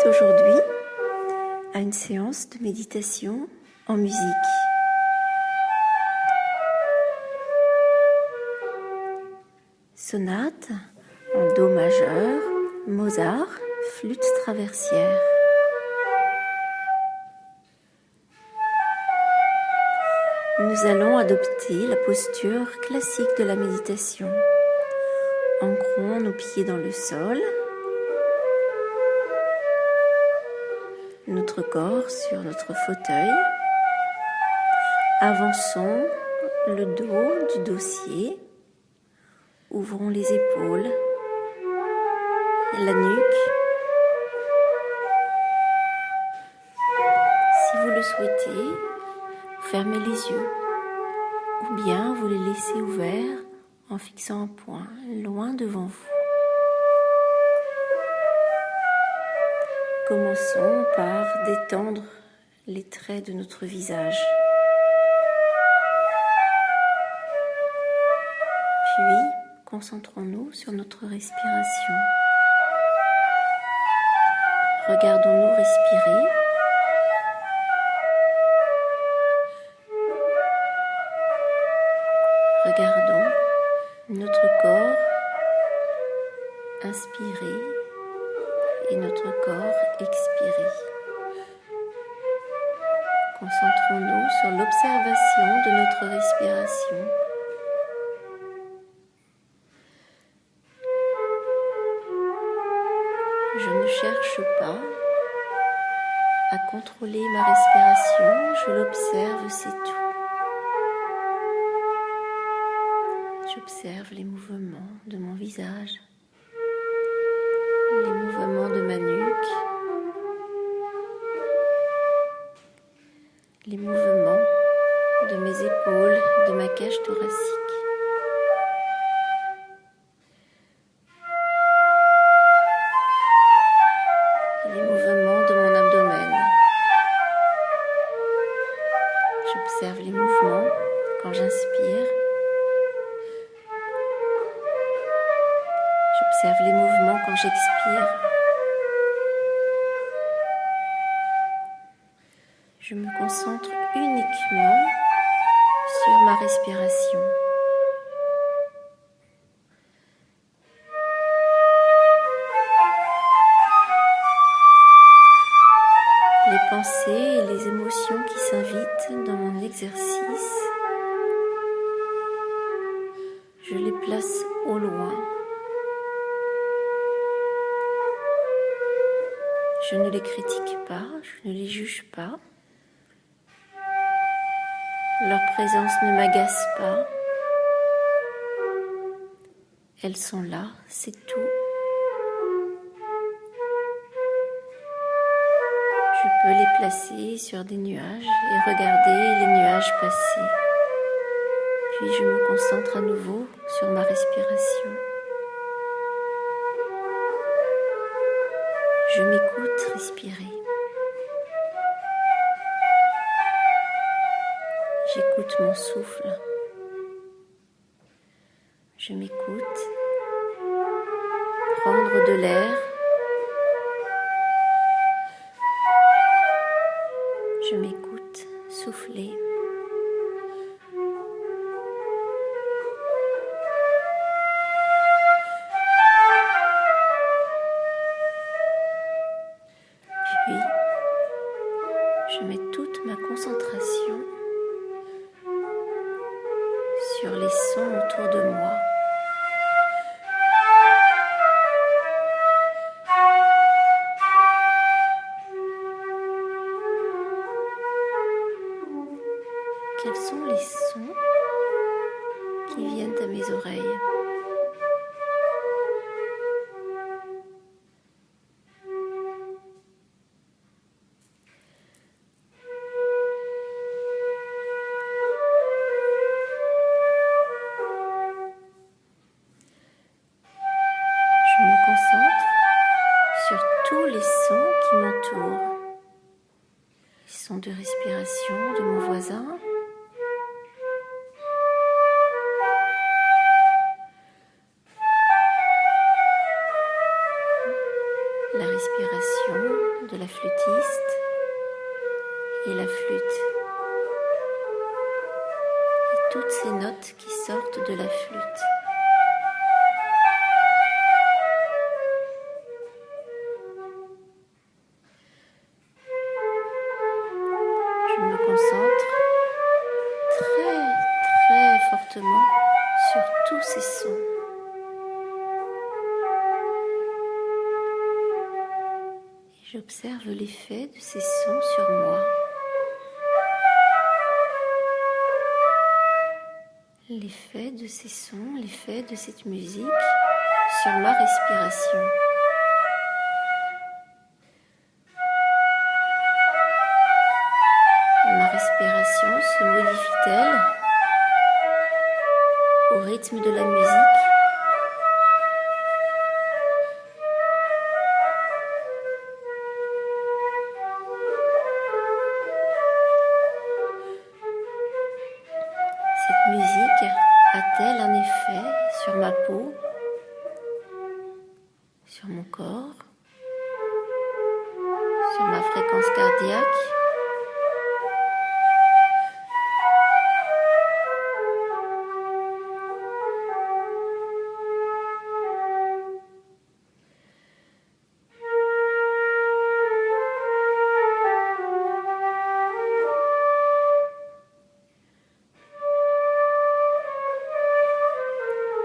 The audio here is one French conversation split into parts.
t'invite aujourd'hui à une séance de méditation en musique. Sonate en Do majeur, Mozart, flûte traversière. Nous allons adopter la posture classique de la méditation. Ancrons nos pieds dans le sol, notre corps sur notre fauteuil. Avançons le dos du dossier. Ouvrons les épaules, la nuque. Si vous le souhaitez, vous fermez les yeux ou bien vous les laissez ouverts en fixant un point loin devant vous. Commençons par détendre les traits de notre visage. Puis, concentrons-nous sur notre respiration. Regardons-nous respirer. Regardons notre corps inspirer et notre corps expirer. Concentrons-nous sur l'observation de notre respiration. Je ne cherche pas à contrôler ma respiration, je l'observe, c'est tout. J'observe les mouvements de mon visage, les mouvements de ma nuque, les mouvements de mes épaules, de ma cage thoracique. Les mouvements de mon abdomen. J'observe les mouvements quand j'inspire. J'observe les mouvements quand j'expire. Je me concentre uniquement sur ma respiration. Les pensées et les émotions qui s'invitent dans mon exercice, je les place au loin. Je ne les critique pas, je ne les juge pas. Leur présence ne m'agace pas. Elles sont là, c'est tout. Je peux les placer sur des nuages et regarder les nuages passer. Puis je me concentre à nouveau sur ma respiration. Je m'écoute respirer. J'écoute mon souffle. Je m'écoute prendre de l'air. Je m'écoute souffler. Puis, je mets toute ma concentration sur les sons autour de moi. Quels sont les sons qui viennent à mes oreilles ? Je me concentre sur tous les sons qui m'entourent. Les sons de respiration de mon voisin. La respiration toutes ces notes qui sortent de la flûte. Je me concentre très fortement sur tous ces sons. Et j'observe l'effet de ces sons sur moi. L'effet de ces sons, l'effet de cette musique sur ma respiration. Ma respiration se modifie-t-elle au rythme de la musique? Cette musique a-t-elle un effet sur ma peau, sur mon corps, sur ma fréquence cardiaque?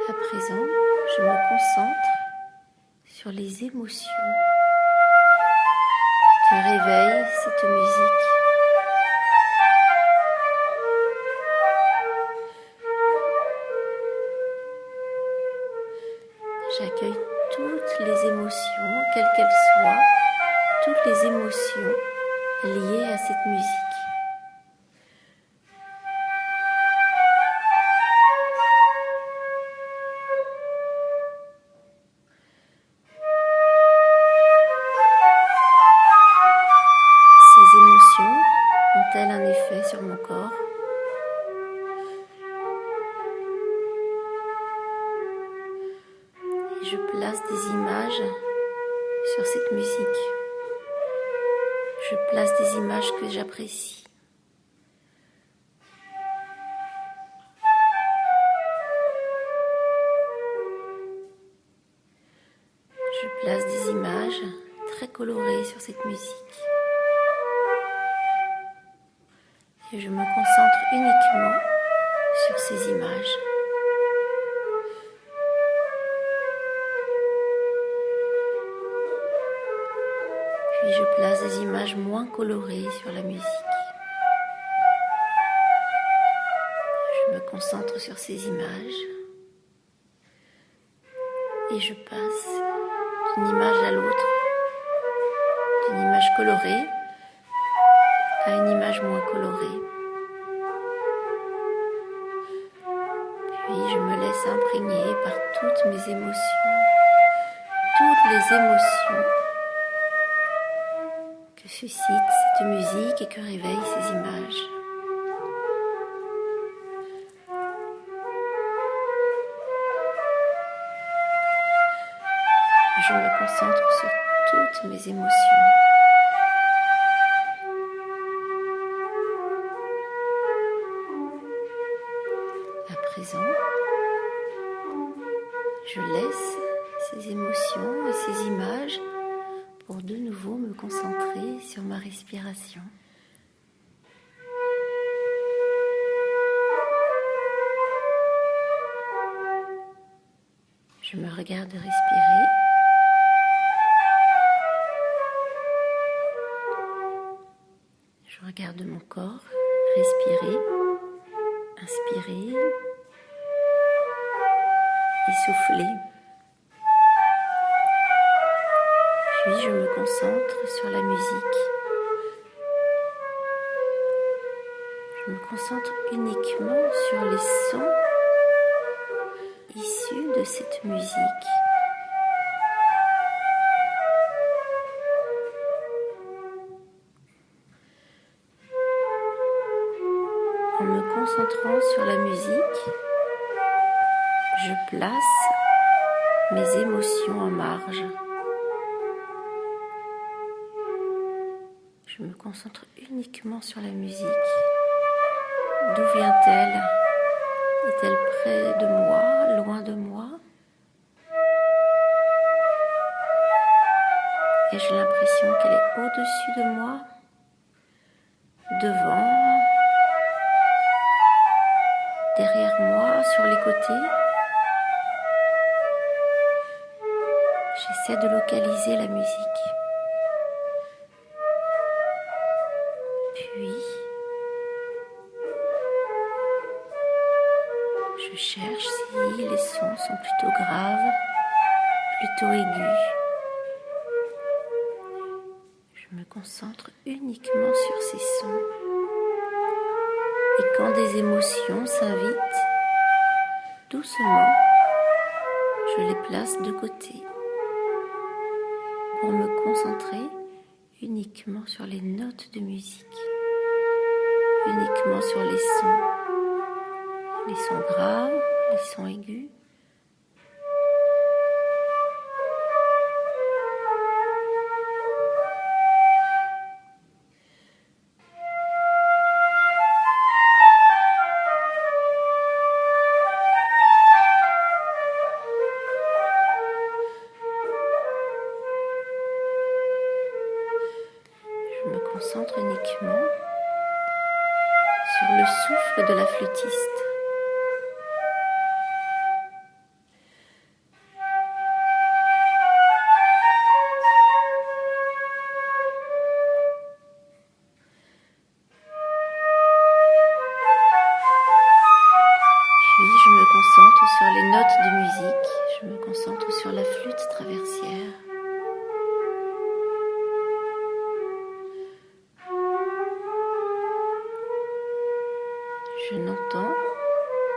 À présent, je me concentre sur les émotions que réveille cette musique. J'accueille toutes les émotions, quelles qu'elles soient, toutes les émotions liées à cette musique. Ces émotions ont-elles un effet sur mon corps? Et je place des images sur cette musique. Je place des images que j'apprécie. Je place des images très colorées sur cette musique. Et je me concentre uniquement sur ces images. Puis je place des images moins colorées sur la musique. Je me concentre sur ces images. Et je passe d'une image à l'autre, d'une image colorée à une image moins colorée. Puis je me laisse imprégner par toutes mes émotions, toutes les émotions que suscite cette musique et que réveille ces images. Je me concentre sur toutes mes émotions. À présent, je laisse ces émotions et ces images pour de nouveau me concentrer sur ma respiration. Je me regarde respirer. Je regarde mon corps respirer, inspirer et souffler. Puis je me concentre sur la musique. Je me concentre uniquement sur les sons issus de cette musique. En me concentrant sur la musique, je place mes émotions en marge. Je me concentre uniquement sur la musique. D'où vient-elle? j'ai l'impression qu'elle est au-dessus de moi, devant, derrière moi, sur les côtés. J'essaie de localiser la musique. Puis, je cherche si les sons sont plutôt graves, plutôt aigus. Je me concentre uniquement sur ces sons. Et quand des émotions s'invitent, doucement, je les place de côté pour me concentrer uniquement sur les notes de musique, uniquement sur les sons graves, les sons aigus. Je me concentre uniquement sur le souffle de la flûtiste. Puis je me concentre sur les notes de musique, je me concentre sur la flûte traversière. Je n'entends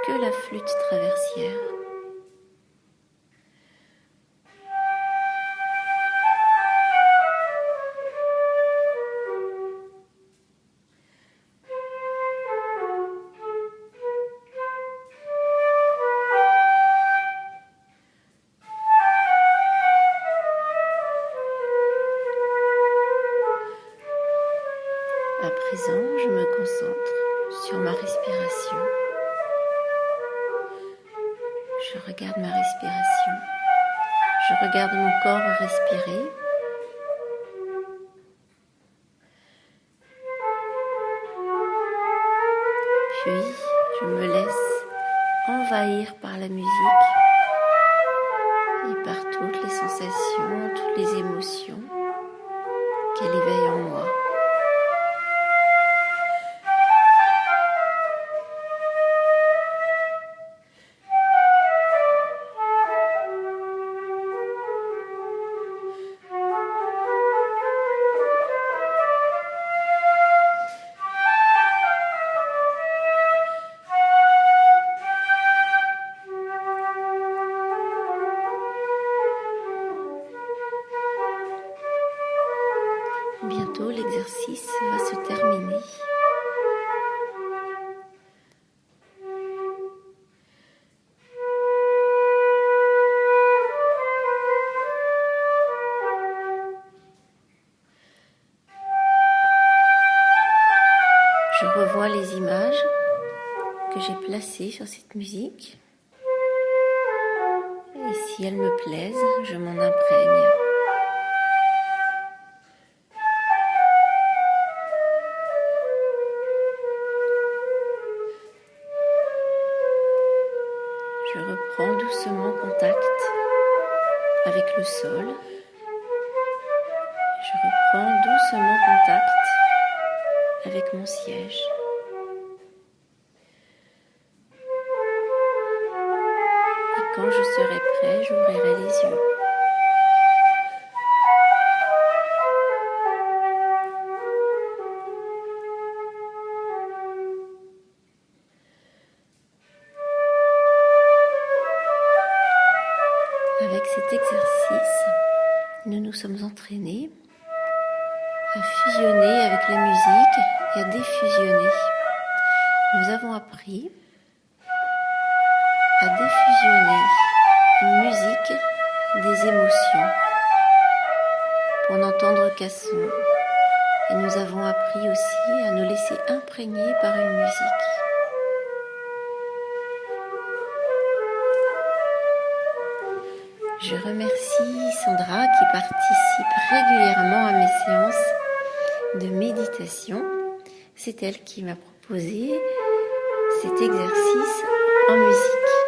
que la flûte traversière. À présent, je me concentre sur ma respiration. Je regarde ma respiration. Je regarde mon corps respirer. Puis, je me laisse envahir par la musique et par toutes les sensations, toutes les émotions qu'elle éveille en moi. Bientôt, l'exercice va se terminer. Je revois les images que j'ai placées sur cette musique. Et si elles me plaisent, je m'en imprègne. Je reprends doucement contact avec le sol. Je reprends doucement contact avec mon siège. Et quand je serai prêt, j'ouvrirai les yeux. Avec cet exercice, nous nous sommes entraînés à fusionner avec la musique et à défusionner. Nous avons appris à défusionner une musique des émotions pour n'entendre qu'un son. Et nous avons appris aussi à nous laisser imprégner par une musique. Je remercie Sandra qui participe régulièrement à mes séances de méditation. C'est elle qui m'a proposé cet exercice en musique.